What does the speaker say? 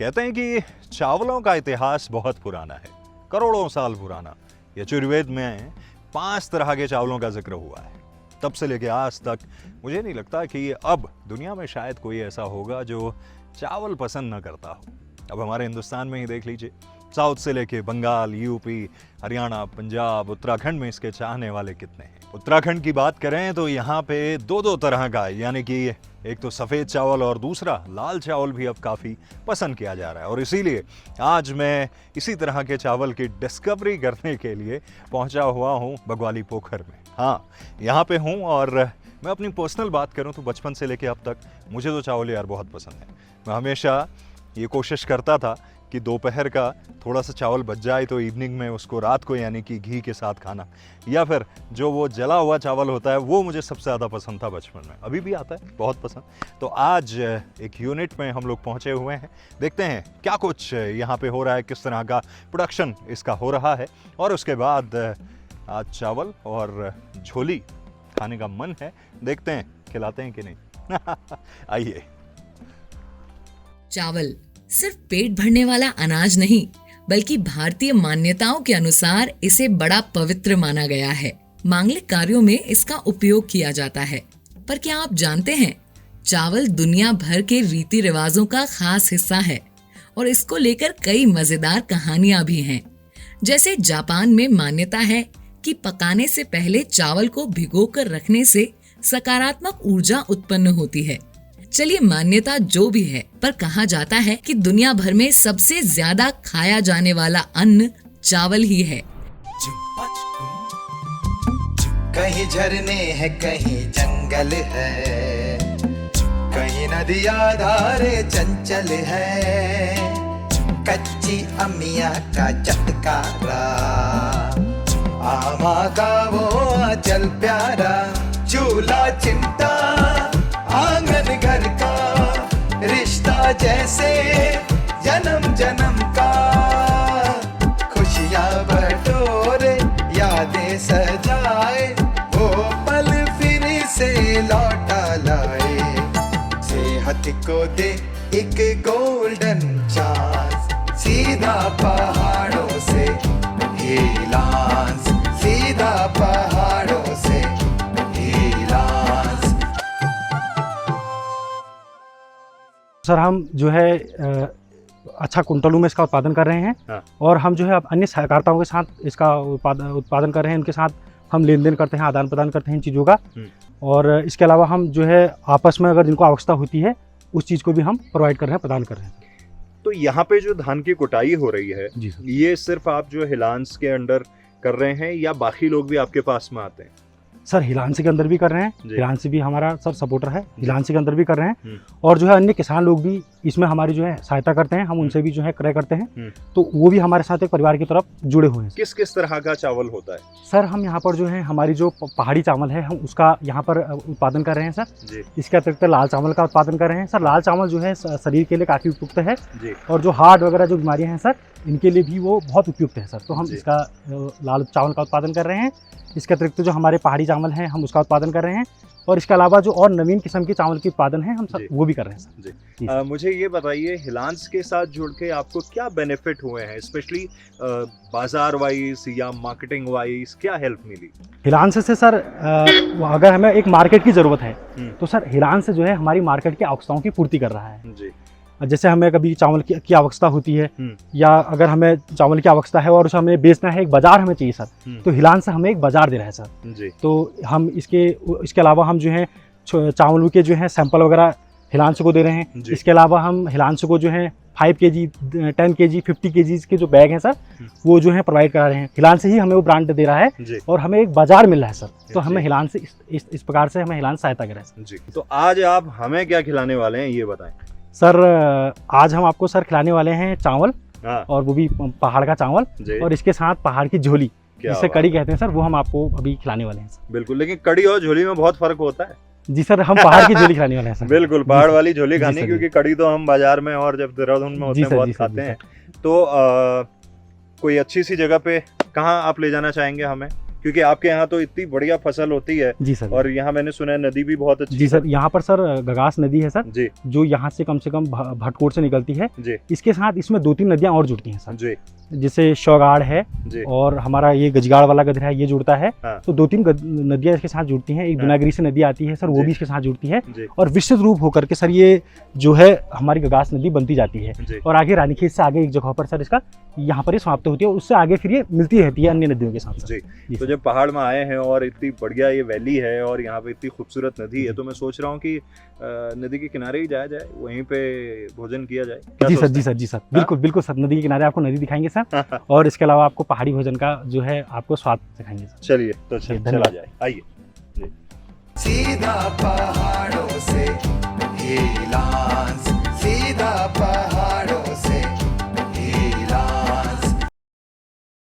कहते हैं कि चावलों का इतिहास बहुत पुराना है, करोड़ों साल पुराना। यजुर्वेद में 5 तरह के चावलों का जिक्र हुआ है। तब से लेके आज तक मुझे नहीं लगता कि अब दुनिया में शायद कोई ऐसा होगा जो चावल पसंद न करता हो। अब हमारे हिंदुस्तान में ही देख लीजिए, साउथ से लेके बंगाल, यूपी, हरियाणा, पंजाब, उत्तराखंड में इसके चाहने वाले कितने हैं। उत्तराखंड की बात करें तो यहाँ पे दो तरह का, यानी कि एक तो सफ़ेद चावल और दूसरा लाल चावल भी अब काफ़ी पसंद किया जा रहा है। और इसीलिए आज मैं इसी तरह के चावल की डिस्कवरी करने के लिए पहुँचा हुआ हूँ बगवाली पोखर में। हाँ, यहाँ पे हूँ और मैं अपनी पर्सनल बात करूँ तो बचपन से लेके अब तक मुझे तो चावल यार बहुत पसंद है। मैं हमेशा ये कोशिश करता था कि दोपहर का थोड़ा सा चावल बच जाए तो इवनिंग में उसको रात को यानी कि घी के साथ खाना, या फिर जो वो जला हुआ चावल होता है वो मुझे सबसे ज़्यादा पसंद था बचपन में, अभी भी आता है बहुत पसंद। तो आज एक यूनिट में हम लोग पहुँचे हुए हैं, देखते हैं क्या कुछ यहाँ पे हो रहा है, किस तरह का प्रोडक्शन इसका हो रहा है। और उसके बाद आज चावल और झोली खाने का मन है, देखते हैं खिलाते हैं कि नहीं। आइए। चावल सिर्फ पेट भरने वाला अनाज नहीं, बल्कि भारतीय मान्यताओं के अनुसार इसे बड़ा पवित्र माना गया है। मांगलिक कार्यों में इसका उपयोग किया जाता है। पर क्या आप जानते हैं, चावल दुनिया भर के रीति रिवाजों का खास हिस्सा है और इसको लेकर कई मजेदार कहानियां भी हैं। जैसे जापान में मान्यता है कि पकाने से पहले चावल को भिगोकर रखने से सकारात्मक ऊर्जा उत्पन्न होती है। चलिए, मान्यता जो भी है, पर कहा जाता है कि दुनिया भर में सबसे ज्यादा खाया जाने वाला अन्न चावल ही है। कहीं झरने है, कहीं जंगल है, कहीं नदियां धारे चंचल है, कच्ची अमिया का चटकारा, आमा का वो अचल प्यारा, चूल्हा चिमटा आंगन घर का, रिश्ता जैसे जन्म जन्म का, खुशियां बटोरे यादें सजाए, वो पल फिर से लौटा लाए, सेहत को दे एक गोल्डन चांस, सीधा पहाड़ों से हिलांस, सीधा पहाड़ों से हिलांस। सर, हम जो है अच्छा कुंटलों में इसका उत्पादन कर रहे हैं। हाँ। और हम जो है अब अन्य सहकारिताओं के साथ इसका उत्पादन कर रहे हैं, उनके साथ हम लेन देन करते हैं, आदान प्रदान करते हैं इन चीज़ों का। और इसके अलावा हम जो है आपस में अगर जिनको आवश्यकता होती है उस चीज़ को भी हम प्रोवाइड कर रहे हैं, प्रदान कर रहे हैं। तो यहाँ पे जो धान की कुटाई हो रही है, जी सर। ये सिर्फ आप जो हिलांस के अंडर कर रहे हैं या बाकी लोग भी आपके पास में आते हैं? सर, हिलांसी के अंदर भी कर रहे हैं, जी। हिलांसी भी हमारा सर सपोर्टर है, हिलांसी के अंदर भी कर रहे हैं। और जो है अन्य किसान लोग भी इसमें हमारी जो है सहायता करते हैं, हम उनसे भी जो है क्रय करते हैं। तो वो भी हमारे साथ एक परिवार की तरफ जुड़े हुए हैं। किस किस तरह का चावल होता है? सर, हम यहाँ पर जो है हमारी जो पहाड़ी चावल है, हम उसका यहाँ पर उत्पादन कर रहे हैं सर। जी। इसके अतिरिक्त लाल चावल का उत्पादन कर रहे हैं सर। लाल चावल जो है शरीर के लिए काफ़ी उपयुक्त है जी। और जो हार्ट वगैरह जो बीमारियाँ हैं सर, इनके लिए भी वो बहुत उपयुक्त है सर। तो हम जी। इसका लाल चावल का उत्पादन कर रहे हैं। इसके अतिरिक्त जो हमारे पहाड़ी चावल हैं, हम उसका उत्पादन कर रहे हैं। और इसके अलावा जो और नवीन किस्म के चावल के उत्पादन हैं, हम सब वो भी कर रहे हैं सर। जी। मुझे ये बताइए, हिलांस के साथ जुड़ के आपको क्या बेनिफिट हुए हैं, स्पेशली बाजार वाइज या मार्केटिंग वाइज, क्या हेल्प मिली? हिलांस से सर अगर हमें एक मार्केट की ज़रूरत है तो सर हिलांस जो है हमारी मार्केट की आवश्यकताओं की पूर्ति कर रहा है। जी। जैसे हमें कभी चावल की आवश्यकता होती है या अगर हमें चावल की आवश्यकता है और उसे हमें बेचना है, एक बाजार हमें चाहिए सर, तो हिलांस से हमें एक बाजार दे रहा है सर। जी। तो हम इसके अलावा हम जो है चावल के जो है सैंपल वगैरह हिलांस को दे रहे हैं। इसके अलावा हम हिलांस को जो है 5 kg, 10 kg, 50 kg के जो बैग हैं सर, वो जो है प्रोवाइड करा रहे हैं। हिलांस ही हमें वो ब्रांड दे रहा है और हमें एक बाजार मिल रहा है सर। तो हमें हिलांस इस प्रकार से हमें हिलांस सहायता कर रहा है सर। जी। तो आज आप हमें क्या खिलाने वाले हैं, ये बताएं। सर, आज हम आपको सर खिलाने वाले हैं चावल, हाँ। और वो भी पहाड़ का चावल, और इसके साथ पहाड़ की झोली, जिसे कड़ी कहते हैं सर, वो हम आपको अभी खिलाने वाले हैं सर। बिल्कुल, लेकिन कड़ी और झोली में बहुत फर्क होता है। जी सर, हम पहाड़ की झोली खिलाने वाले हैं सर। बिल्कुल, पहाड़ वाली झोली जी खानी, सर, क्योंकि कड़ी तो हम बाजार में और जब देहरादून में होते हैं बहुत खाते हैं। तो कोई अच्छी सी जगह पे कहाँ आप ले जाना चाहेंगे हमें? क्योंकि आपके यहाँ तो इतनी बढ़िया फसल होती है जी सर। और यहाँ मैंने सुना है नदी भी बहुत अच्छी जी सर, यहाँ पर सर गगास नदी है सर, जी जो यहाँ से कम भटकोट से निकलती है। जी इसके साथ इसमें 2-3 नदियाँ और जुड़ती हैं सर, जी जैसे शौगाड़ है जी और हमारा ये गजगाड़ वाला गधरा है, ये जुड़ता है। हाँ। तो 2-3 नदियाँ इसके साथ जुड़ती हैं। एक हाँ। बिनागिरी से नदी आती है सर, वो जी। भी इसके साथ जुड़ती है जी और विस्तृत रूप होकर के सर ये जो है हमारी गगास नदी बनती जाती है। जी और आगे रानीखेत से आगे एक जगह पर सर इसका यहाँ पर ये समाप्त होती है और उससे आगे फिर ये मिलती रहती है अन्य नदियों के साथ सर। जी जी तो सर। जब पहाड़ में आए हैं और इतनी बढ़िया ये वैली है और यहाँ पे इतनी खूबसूरत नदी है, तो मैं सोच रहा हूँ कि नदी के किनारे ही जाया जाए, वहीं पे भोजन किया जाए। क्या जी सर, सोचते जी सर, जी सर, बिल्कुल बिल्कुल सर, नदी के किनारे आपको नदी दिखाएंगे सर हैं? और इसके अलावा आपको पहाड़ी भोजन का जो है आपको स्वाद दिखाएंगे सर। चलिए तो जी, चला धन्यवाद। जाए, आइए। सीधा पहाड़ों से हिलांस, सीधा